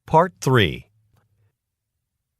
Part 3.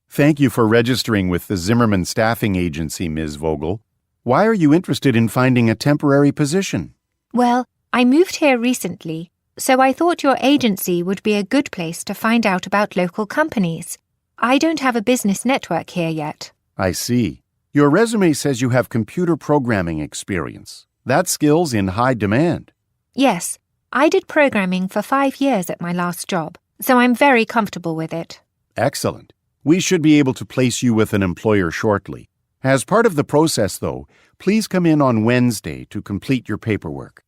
Thank you for registering with the Zimmerman Staffing Agency, Ms. Vogel. Why are you interested in finding a temporary position? Well, I moved here recently, so I thought your agency would be a good place to find out about local companies. I don't have a business network here yet. I see. Your resume says you have computer programming experience. That skill's in high demand. Yes, I did programming for 5 years at my last job, so I'm very comfortable with it. Excellent. We should be able to place you with an employer shortly. As part of the process, though, please come in on Wednesday to complete your paperwork.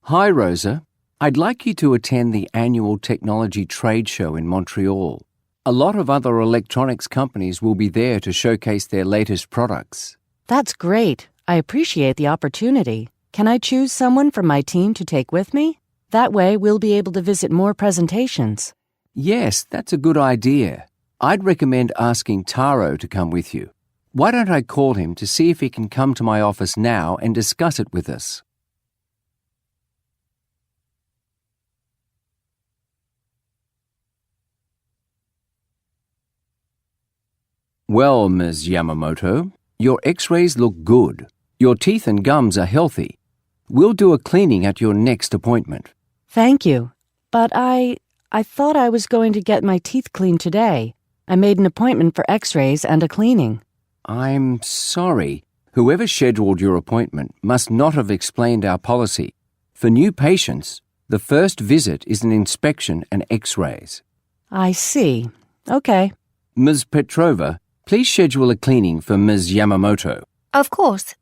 Hi, Rosa. I'd like you to attend the annual technology trade show in Montreal. A lot of other electronics companies will be there to showcase their latest products. That's great. I appreciate the opportunity. Can I choose someone from my team to take with me? That way, we'll be able to visit more presentations. Yes, that's a good idea. I'd recommend asking Taro to come with you. Why don't I call him to see if he can come to my office now and discuss it with us? Well, Ms. Yamamoto, your x-rays look good. Your teeth and gums are healthy. We'll do a cleaning at your next appointment. Thank you. But I thought I was going to get my teeth cleaned today. I made an appointment for x-rays and a cleaning. I'm sorry. Whoever scheduled your appointment must not have explained our policy. For new patients, the first visit is an inspection and x-rays. I see. Okay. Ms. Petrova, please schedule a cleaning for Ms. Yamamoto. Of course.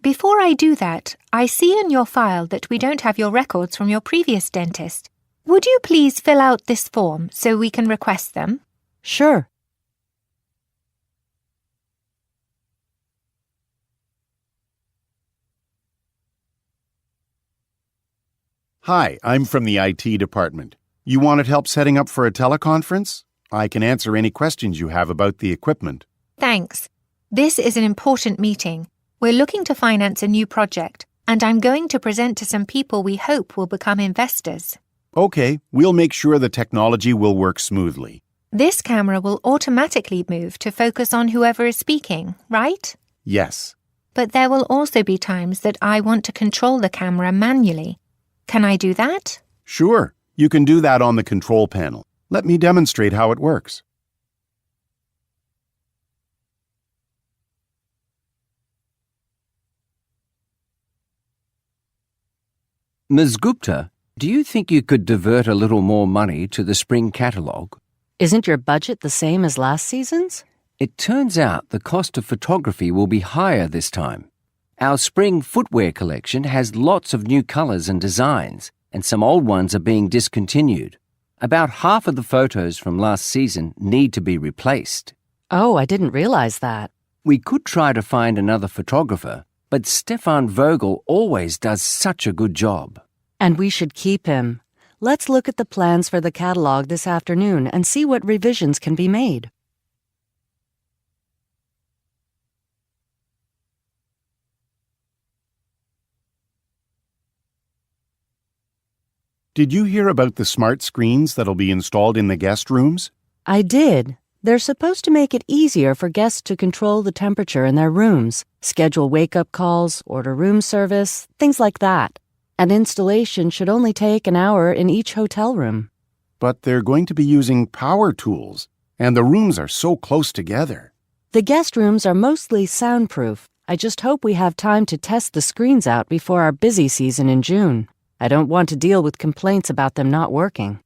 Before I do that, I see in your file that we don't have your records from your previous dentist. Would you please fill out this form so we can request them? Sure. Hi, I'm from the IT department. You wanted help setting up for a teleconference? I can answer any questions you have about the equipment. Thanks. This is an important meeting. We're looking to finance a new project, and I'm going to present to some people we hope will become investors. Okay, we'll make sure the technology will work smoothly. This camera will automatically move to focus on whoever is speaking, right? Yes. But there will also be times that I want to control the camera manually. Can I do that? Sure, you can do that on the control panel. Let me demonstrate how it works. Ms. Gupta, do you think you could divert a little more money to the spring catalogue? Isn't your budget the same as last season's? It turns out the cost of photography will be higher this time. Our spring footwear collection has lots of new colours and designs, and some old ones are being discontinued. About half of the photos from last season need to be replaced. Oh, I didn't realize that. We could try to find another photographer, but Stefan Vogel always does such a good job. And we should keep him. Let's look at the plans for the catalog this afternoon and see what revisions can be made. Did you hear about the smart screens that'll be installed in the guest rooms? I did. They're supposed to make it easier for guests to control the temperature in their rooms, schedule wake-up calls, order room service, things like that. An installation should only take an hour in each hotel room. But they're going to be using power tools, and the rooms are so close together. The guest rooms are mostly soundproof. I just hope we have time to test the screens out before our busy season in June. I don't want to deal with complaints about them not working.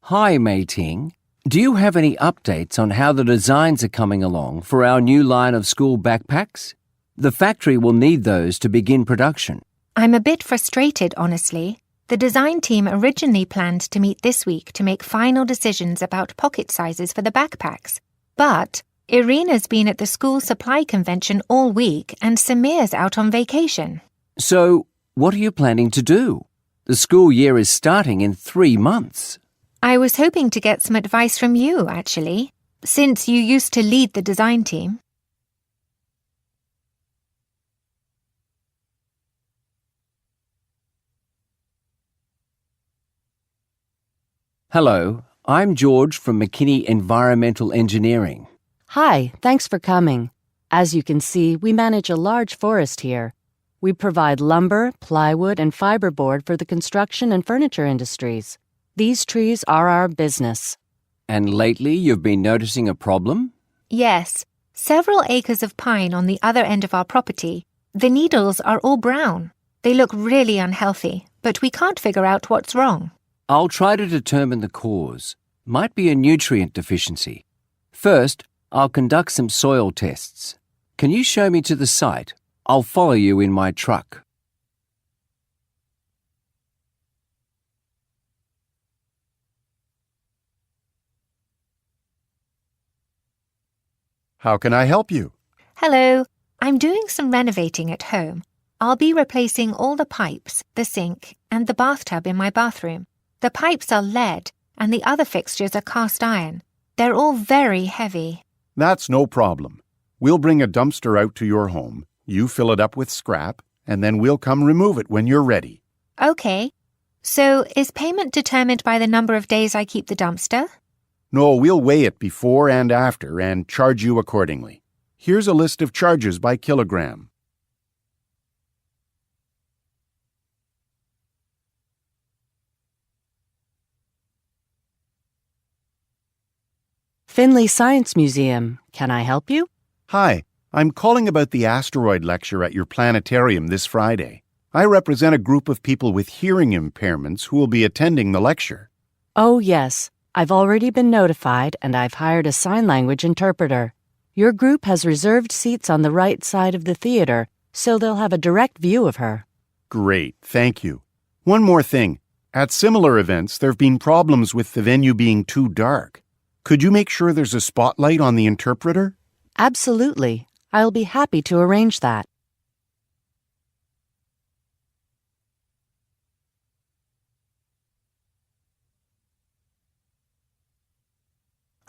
Hi, Mei Ting. Do you have any updates on how the designs are coming along for our new line of school backpacks? The factory will need those to begin production. I'm a bit frustrated, honestly. The design team originally planned to meet this week to make final decisions about pocket sizes for the backpacks. But Irina's been at the school supply convention all week and Samir's out on vacation. So, what are you planning to do? The school year is starting in 3 months. I was hoping to get some advice from you, actually, since you used to lead the design team. Hello, I'm George from McKinney Environmental Engineering. Hi, thanks for coming. As you can see, we manage a large forest here. We provide lumber, plywood, and fiberboard for the construction and furniture industries. These trees are our business. And lately you've been noticing a problem? Yes, several acres of pine on the other end of our property. The needles are all brown. They look really unhealthy, but we can't figure out what's wrong. I'll try to determine the cause. Might be a nutrient deficiency. First, I'll conduct some soil tests. Can you show me to the site? I'll follow you in my truck. How can I help you? Hello, I'm doing some renovating at home. I'll be replacing all the pipes, the sink, and the bathtub in my bathroom. The pipes are lead, and the other fixtures are cast iron. They're all very heavy. That's no problem. We'll bring a dumpster out to your home. You fill it up with scrap, and then we'll come remove it when you're ready. Okay. So, is payment determined by the number of days I keep the dumpster? No, we'll weigh it before and after and charge you accordingly. Here's a list of charges by kilogram. Finley Science Museum. Can I help you? Hi, I'm calling about the asteroid lecture at your planetarium this Friday. I represent a group of people with hearing impairments who will be attending the lecture. Oh, yes. I've already been notified, and I've hired a sign language interpreter. Your group has reserved seats on the right side of the theater, so they'll have a direct view of her. Great, thank you. One more thing. At similar events, there have been problems with the venue being too dark. Could you make sure there's a spotlight on the interpreter? Absolutely. I'll be happy to arrange that.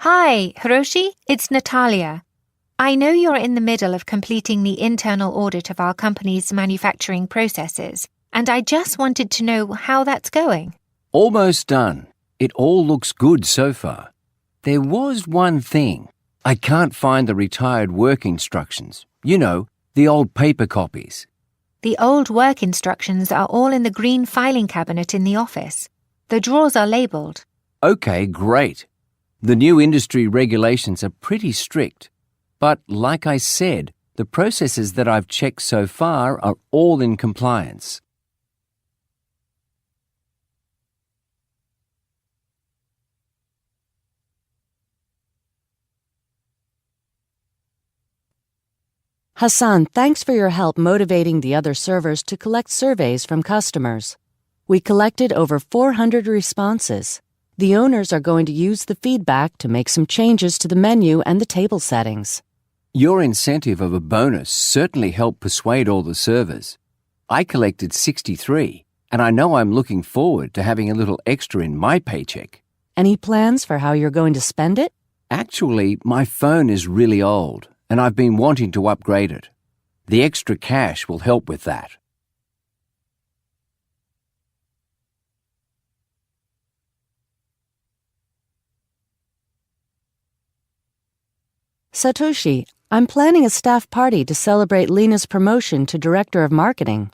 Hi, Hiroshi, it's Natalia. I know you're in the middle of completing the internal audit of our company's manufacturing processes, and I just wanted to know how that's going. Almost done. It all looks good so far. There was one thing. I can't find the retired work instructions. You know, the old paper copies. The old work instructions are all in the green filing cabinet in the office. The drawers are labelled. Okay, great. The new industry regulations are pretty strict. But like I said, the processes that I've checked so far are all in compliance. Hassan, thanks for your help motivating the other servers to collect surveys from customers. We collected over 400 responses. The owners are going to use the feedback to make some changes to the menu and the table settings. Your incentive of a bonus certainly helped persuade all the servers. I collected 63, and I know I'm looking forward to having a little extra in my paycheck. Any plans for how you're going to spend it? Actually, my phone is really old, and I've been wanting to upgrade it. The extra cash will help with that. Satoshi, I'm planning a staff party to celebrate Lena's promotion to Director of Marketing.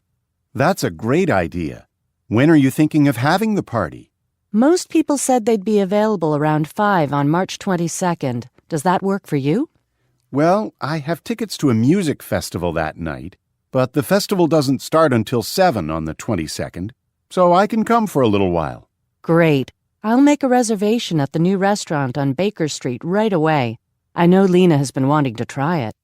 That's a great idea. When are you thinking of having the party? Most people said they'd be available around 5 on March 22nd. Does that work for you? Well, I have tickets to a music festival that night, but the festival doesn't start until 7 on the 22nd, so I can come for a little while. Great. I'll make a reservation at the new restaurant on Baker Street right away. I know Lena has been wanting to try it.